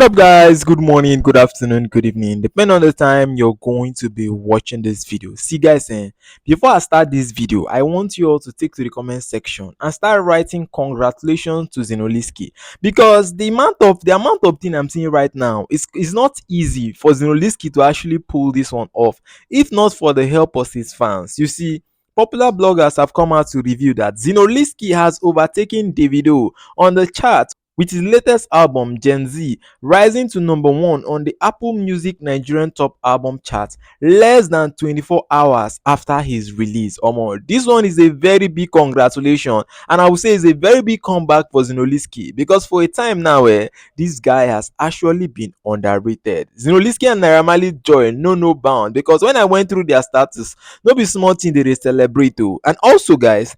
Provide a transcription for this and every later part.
Up, guys? Good morning, good afternoon, good evening, depending on the time you're going to be watching this video. See, guys, before I start this video, I want you all to take to the comment section and start writing congratulations to Zinoleesky, because the amount of thing I'm seeing right now is not easy for Zinoleesky to actually pull this one off, if not for the help of his fans. You see, popular bloggers have come out to review that Zinoleesky has overtaken Davido on the chart with his latest album Gen Z, rising to number one on the Apple Music Nigerian Top Album chart less than 24 hours after his release. Omo, this one is a very big congratulation, and I would say it's a very big comeback for Zinoleesky, because for a time now, this guy has actually been underrated. Zinoleesky and Naira Marley joy no bound, because when I went through their status, no be small thing they dey celebrate o. And also, guys,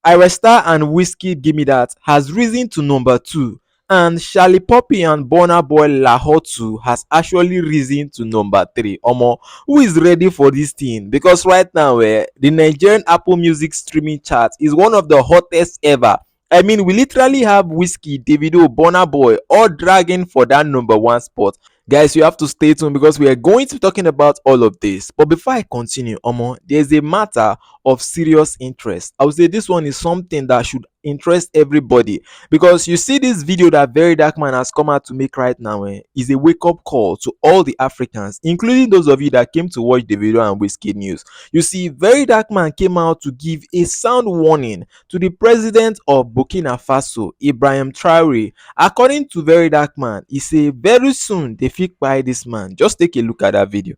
Ibrahim and Wizkid Gimme That has risen to number 2, and Charlie Poppy and Burna Boy Lahore 2 has actually risen to number 3. Omo, who is ready for this thing? Because right now, the Nigerian Apple Music streaming chart is one of the hottest ever. I mean, we literally have Wizkid, Davido, Burna Boy all dragging for that number 1 spot. Guys, you have to stay tuned, because we are going to be talking about all of this. But before I continue, Omo, there's a matter of serious interest. I would say this one is something that should interest everybody, because you see, this video that Verydarkman has come out to make right now is a wake-up call to all the Africans, including those of you that came to watch the video and Wizkid news. You see, Verydarkman came out to give a sound warning to the president of Burkina Faso, Ibrahim Traore. According to Verydarkman, he say very soon they fit buy this man. Just take a look at that video.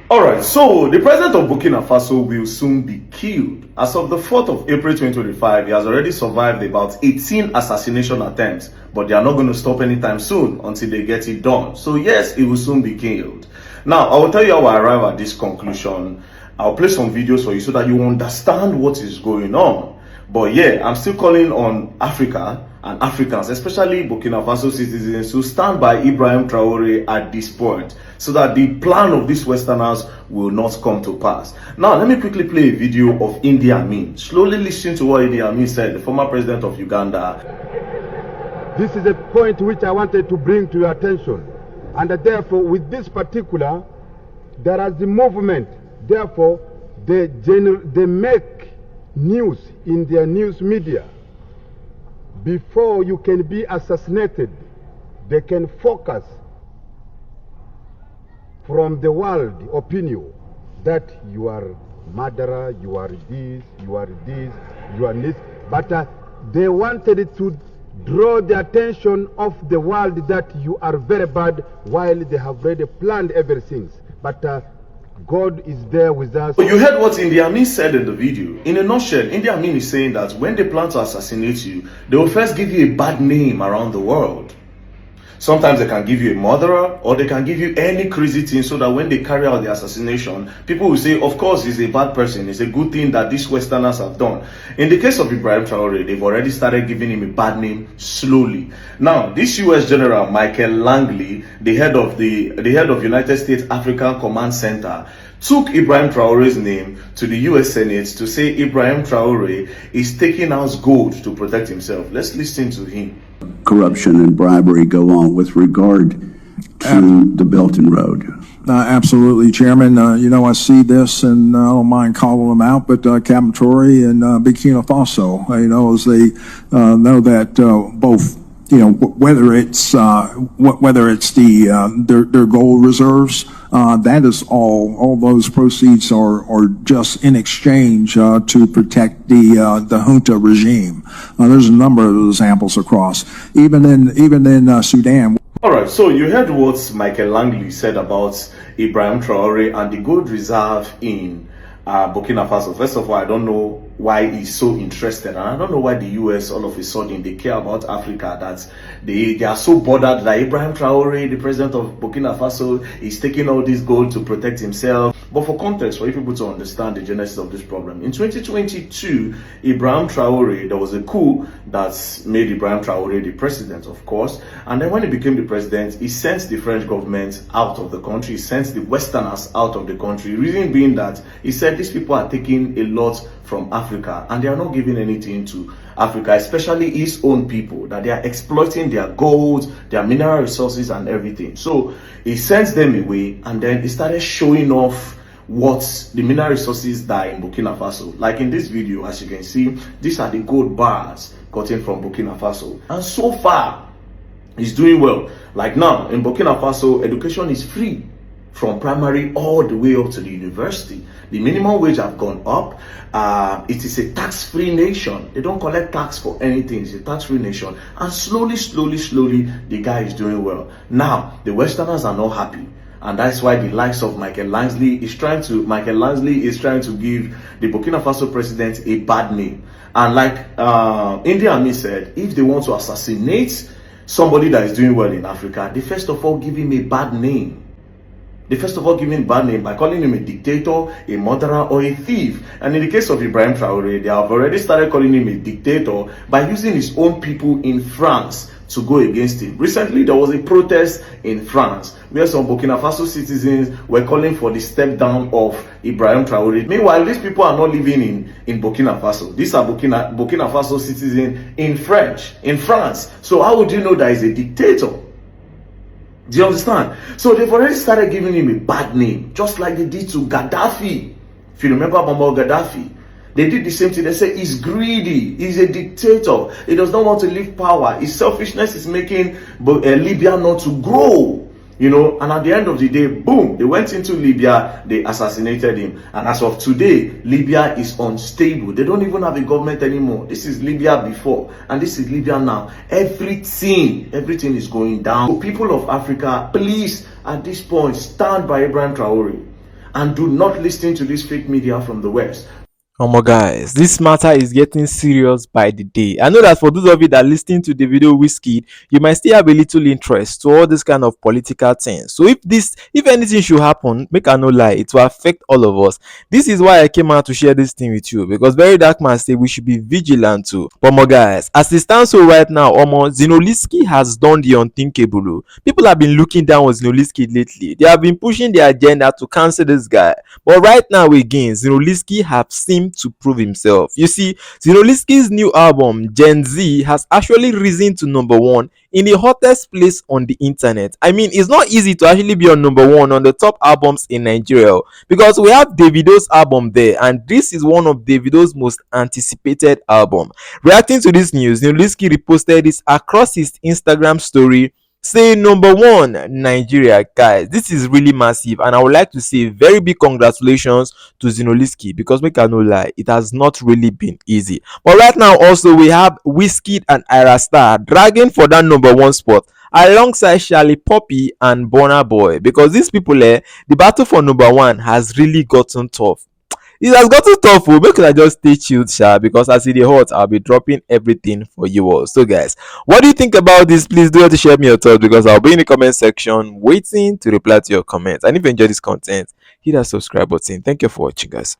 Alright, so the president of Burkina Faso will soon be killed. As of the 4th of April 2025, he has already survived about 18 assassination attempts, but they are not going to stop anytime soon until they get it done. So yes, he will soon be killed. Now, I will tell you how I arrive at this conclusion. I'll play some videos for you so that you understand what is going on. But yeah, I'm still calling on Africa and Africans, especially Burkina Faso citizens, to stand by Ibrahim Traore at this point, so that the plan of these Westerners will not come to pass. Now, let me quickly play a video of Idi Amin. Slowly listen to what Idi Amin said, the former president of Uganda. This is a point which I wanted to bring to your attention. And therefore, with this particular, there is the movement. Therefore, they make news in their news media. Before you can be assassinated, they can focus from the world opinion that you are murderer, you are this, you are this, you are this. But they wanted to draw the attention of the world that you are very bad, while they have already planned everything. But God is there with us. You heard what Idi Amin said in the video. In a nutshell, Idi Amin is saying that when they plan to assassinate you, they will first give you a bad name around the world. Sometimes they can give you a murderer, or they can give you any crazy thing, so that when they carry out the assassination, people will say, of course, he's a bad person. It's a good thing that these Westerners have done. In the case of Ibrahim Traore, they've already started giving him a bad name slowly. Now, this US General Michael Langley, the head of United States African Command Center, took Ibrahim Traore's name to the US Senate to say Ibrahim Traore is taking out gold to protect himself. Let's listen to him. Corruption and bribery go on with regard to the Belt and Road. Absolutely, Chairman. I see this, and I don't mind calling them out, but Captain Traore and Burkina Faso, as they know that both, whether it's their gold reserves, that is all those proceeds are just in exchange to protect the junta regime. There's a number of examples across, even in Sudan. All right, so you heard what Michael Langley said about Ibrahim Traore and the gold reserve in Burkina Faso. First of all, I don't know why he's so interested, and I don't know why the US all of a sudden they care about Africa, that they are so bothered that Ibrahim Traore, the president of Burkina Faso, is taking all this gold to protect himself. But for context, for you people to understand the genesis of this problem, in 2022, Ibrahim Traore, there was a coup that made Ibrahim Traore the president, of course, and then when he became the president, he sent the French government out of the country, he sent the Westerners out of the country, reason being that he said these people are taking a lot from Africa and they are not giving anything to Africa, especially its own people, that they are exploiting their gold, their mineral resources and everything. So he sends them away, and then he started showing off what the mineral resources that are in Burkina Faso. Like in this video, as you can see, these are the gold bars gotten from Burkina Faso. And so far, he's doing well. Like now, in Burkina Faso, education is free from primary all the way up to the university. The minimum wage have gone up. It is a tax-free nation. They don't collect tax for anything. It's a tax-free nation. And slowly, the guy is doing well. Now, the Westerners are not happy. And that's why the likes of Michael Lansley is trying to give the Burkina Faso president a bad name. And like India Ami said, if they want to assassinate somebody that is doing well in Africa, they first of all give him a bad name. They first of all give him a bad name by calling him a dictator, a murderer, or a thief. And in the case of Ibrahim Traore, they have already started calling him a dictator by using his own people in France to go against him. Recently, there was a protest in France where some Burkina Faso citizens were calling for the step down of Ibrahim Traore. Meanwhile, these people are not living in Burkina Faso. These are Burkina Faso citizens in France. So how would you know that he's a dictator? Do you understand? So they've already started giving him a bad name, just like they did to Gaddafi. If you remember Gaddafi, they did the same thing. They say he's greedy, he's a dictator, he does not want to leave power, his selfishness is making Libya not to grow. You know, and at the end of the day, boom, they went into Libya, they assassinated him. And as of today, Libya is unstable. They don't even have a government anymore. This is Libya before, and this is Libya now. Everything is going down. So people of Africa, please, at this point, stand by Ibrahim Traore and do not listen to this fake media from the West. Guys, this matter is getting serious by the day. I know that for those of you that are listening to the video Wizkid, you might still have a little interest to all this kind of political things. So if anything should happen, make I no lie, it will affect all of us. This is why I came out to share this thing with you, because Verydarkman say we should be vigilant too. But guys, as it stands so right now, Zinoleesky has done the unthinkable. People have been looking down on Zinoleesky lately. They have been pushing their agenda to cancel this guy. But right now again, Zinoleesky have seemed to prove himself. You see, Zinoleesky's new album Gen Z has actually risen to #1 in the hottest place on the internet. I mean, it's not easy to actually be on #1 on the top albums in Nigeria, because we have Davido's album there, and this is one of Davido's most anticipated album. Reacting to this news, Zinoleesky reposted this across his Instagram story, say #1 Nigeria. Guys, this is really massive, and I would like to say very big congratulations to Zinoleesky, because make I no lie, it has not really been easy. But right now also we have Wizkid and Ira Star dragging for that #1 spot alongside Charlie Poppy and Burna Boy, because these people, the battle for #1 has really gotten tough. It has gotten tough, make I just stay chilled, because as it is hot, I'll be dropping everything for you all. So guys, what do you think about this? Please do have to share me your thoughts, because I'll be in the comment section waiting to reply to your comments. And if you enjoy this content, hit that subscribe button. Thank you for watching, guys.